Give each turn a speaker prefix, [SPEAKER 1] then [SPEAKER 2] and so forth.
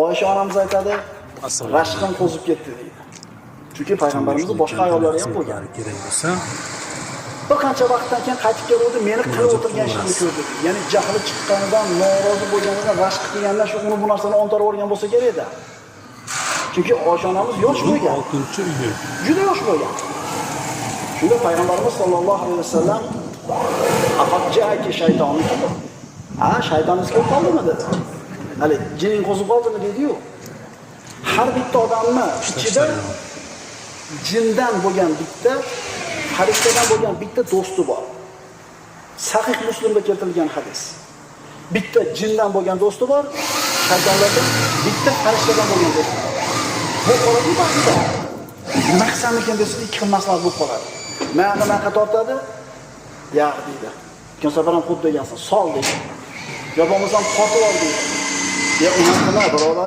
[SPEAKER 1] Oysha onamiz aytadi, rashqdan qo'zib ketdi deydi. Chunki payg'ambarimizning boshqa ayollari ham bo'lgan.
[SPEAKER 2] Kerak bo'lsa,
[SPEAKER 1] bir qancha vaqtdan keyin qaytib keldi, meni qilib o'tirgan ishimni ko'rdi. Ya'ni jahli chiqqanidan, norozi bo'lganidan, rashq qilgandan shu uni bu narsani ontarib o'rgan bo'lsa kerak-da. Chunki Oysha onamiz yosh bo'lgan.
[SPEAKER 2] 6-uyi.
[SPEAKER 1] Juda yosh bo'lgan. Shunda payg'ambarimiz sollallohu alayhi vasallam aqajjaki shaytonni shaytoningiz kelib qoldimi dedi. Hali jining qo'zib qoldimi dedi-yu. Har bitta odamni ichida jindan bo'lgan bitta, farishtadan bo'lgan bitta do'sti bor. Sahih Muslimda keltirilgan hadis. Bitta jindan bo'lgan do'sti bor, shaytonlardan bitta farishtadan bo'lgan do'sti bor. Bu qoladi ba'zida. Nima qilsamikin desa, ikki xil maslahat bo'lib qoladi. Mana tortadi, yaq deydi. Ikkin safar ham xuddi degansan, sol deydi. Yo bo'lmasam qotib ol deydi. Ya unaqa birodar